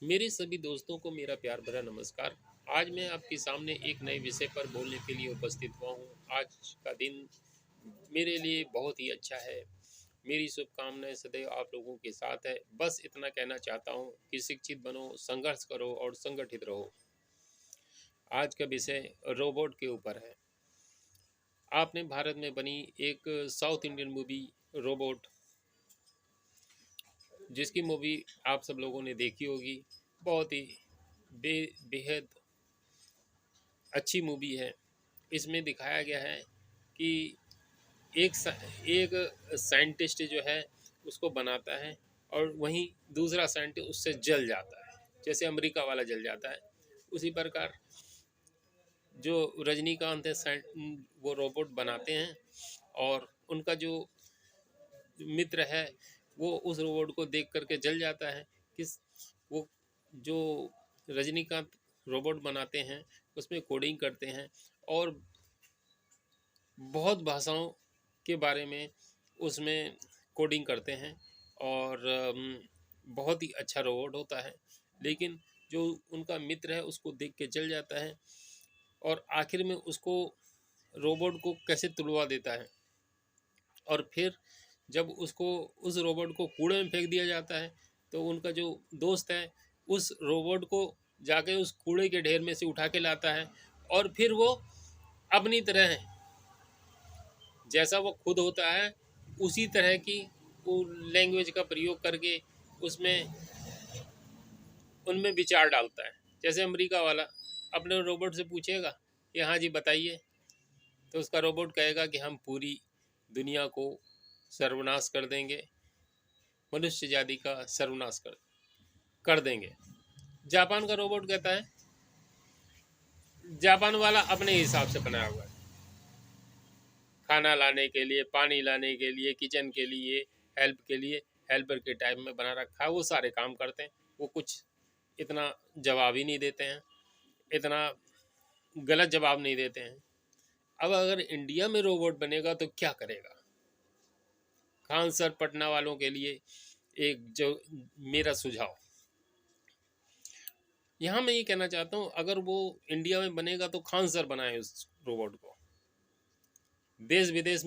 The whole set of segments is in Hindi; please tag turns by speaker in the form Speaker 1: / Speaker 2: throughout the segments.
Speaker 1: मेरे सभी दोस्तों को मेरा प्यार भरा नमस्कार। आज मैं आपके सामने एक नए विषय पर बोलने के लिए उपस्थित हुआ हूँ। आज का दिन मेरे लिए बहुत ही अच्छा है। मेरी शुभकामनाएं सदैव आप लोगों के साथ है। बस इतना कहना चाहता हूँ कि शिक्षित बनो, संघर्ष करो और संगठित रहो। आज का विषय रोबोट के ऊपर है। आपने भारत में बनी एक साउथ इंडियन मूवी रोबोट, जिसकी मूवी आप सब लोगों ने देखी होगी। बहुत ही बेहद अच्छी मूवी है। इसमें दिखाया गया है कि एक साइंटिस्ट जो है उसको बनाता है और वहीं दूसरा साइंटिस्ट उससे जल जाता है, जैसे अमेरिका वाला जल जाता है। उसी प्रकार जो रजनीकांत है वो रोबोट बनाते हैं और उनका जो मित्र है वो उस रोबोट को देख करके जल जाता है। किस वो जो रजनीकांत रोबोट बनाते हैं उसमें कोडिंग करते हैं और बहुत भाषाओं के बारे में उसमें कोडिंग करते हैं और बहुत ही अच्छा रोबोट होता है। लेकिन जो उनका मित्र है उसको देख के जल जाता है और आखिर में उसको रोबोट को कैसे तुड़वा देता है। और फिर जब उसको उस रोबोट को कूड़े में फेंक दिया जाता है तो उनका जो दोस्त है उस रोबोट को जाके उस कूड़े के ढेर में से उठा के लाता है और फिर वो अपनी तरह जैसा वो खुद होता है उसी तरह की वो लैंग्वेज का प्रयोग करके उसमें उनमें विचार डालता है। जैसे अमेरिका वाला अपने रोबोट से पूछेगा कि हाँ जी बताइए, तो उसका रोबोट कहेगा कि हम पूरी दुनिया को सर्वनाश कर देंगे, मनुष्य जाति का सर्वनाश कर देंगे। जापान का रोबोट कहता है, जापान वाला अपने हिसाब से बनाया हुआ है, खाना लाने के लिए, पानी लाने के लिए, किचन के लिए, हेल्प के लिए हेल्पर के टाइप में बना रखा है। वो सारे काम करते हैं, वो कुछ इतना जवाब ही नहीं देते हैं, इतना गलत जवाब नहीं देते हैं। अब अगर इंडिया में रोबोट बनेगा तो क्या करेगा? खान सर पटना वालों के लिए एक जो मेरा सुझाव यहाँ मैं ये कहना चाहता हूँ, अगर वो इंडिया में बनेगा तो खान सर बनाए उस रोबोट को। देश विदेश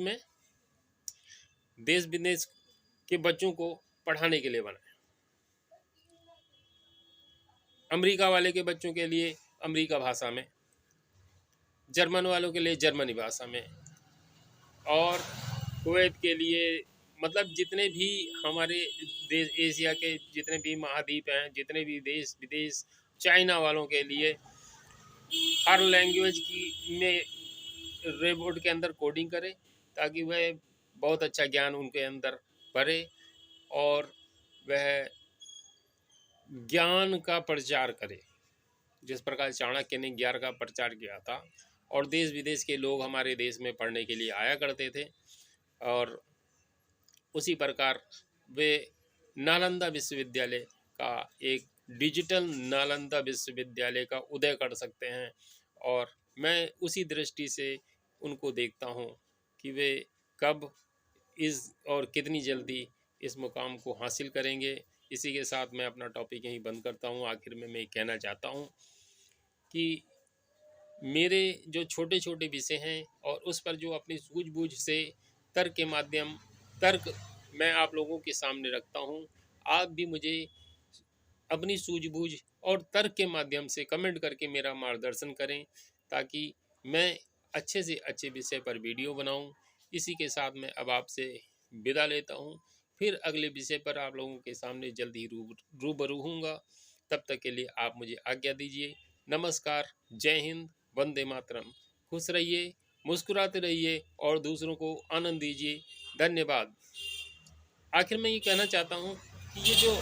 Speaker 1: के बच्चों को पढ़ाने के लिए बनाए। अमेरिका वाले के बच्चों के लिए अमेरिका भाषा में, जर्मन वालों के लिए जर्मनी भाषा में, और कुवैत के लिए, मतलब जितने भी हमारे देश एशिया के जितने भी महाद्वीप हैं, जितने भी देश विदेश, चाइना वालों के लिए हर लैंग्वेज की में रोबोट के अंदर कोडिंग करे ताकि वह बहुत अच्छा ज्ञान उनके अंदर भरे और वह ज्ञान का प्रचार करे, जिस प्रकार चाणक्य ने ज्ञान का प्रचार किया था और देश विदेश के लोग हमारे देश में पढ़ने के लिए आया करते थे। और उसी प्रकार वे नालंदा विश्वविद्यालय का एक डिजिटल नालंदा विश्वविद्यालय का उदय कर सकते हैं। और मैं उसी दृष्टि से उनको देखता हूँ कि वे कब इस और कितनी जल्दी इस मुकाम को हासिल करेंगे। इसी के साथ मैं अपना टॉपिक यहीं बंद करता हूँ। आखिर में मैं कहना चाहता हूँ कि मेरे जो छोटे छोटे विषय हैं और उस पर जो अपनी सूझबूझ से तर्क के माध्यम तर्क मैं आप लोगों के सामने रखता हूँ, आप भी मुझे अपनी सूझबूझ और तर्क के माध्यम से कमेंट करके मेरा मार्गदर्शन करें ताकि मैं अच्छे से अच्छे विषय पर वीडियो बनाऊं। इसी के साथ मैं अब आपसे विदा लेता हूं। फिर अगले विषय पर आप लोगों के सामने जल्द ही रूबरू हूँगा। तब तक के लिए आप मुझे आज्ञा दीजिए। नमस्कार, जय हिंद, वंदे मातरम। खुश रहिए, मुस्कुराते रहिए और दूसरों को आनंद दीजिए। धन्यवाद। आखिर मैं ये कहना चाहता हूँ कि ये जो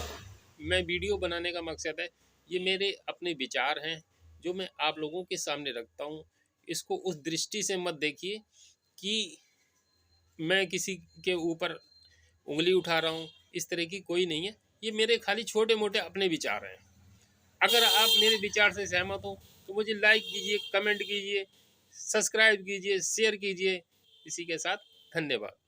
Speaker 1: मैं वीडियो बनाने का मकसद है, ये मेरे अपने विचार हैं जो मैं आप लोगों के सामने रखता हूँ। इसको उस दृष्टि से मत देखिए कि मैं किसी के ऊपर उंगली उठा रहा हूँ, इस तरह की कोई नहीं है। ये मेरे खाली छोटे मोटे अपने विचार हैं। अगर आप मेरे विचार से सहमत हो तो मुझे लाइक कीजिए, कमेंट कीजिए, सब्सक्राइब कीजिए, शेयर कीजिए। इसी के साथ धन्यवाद।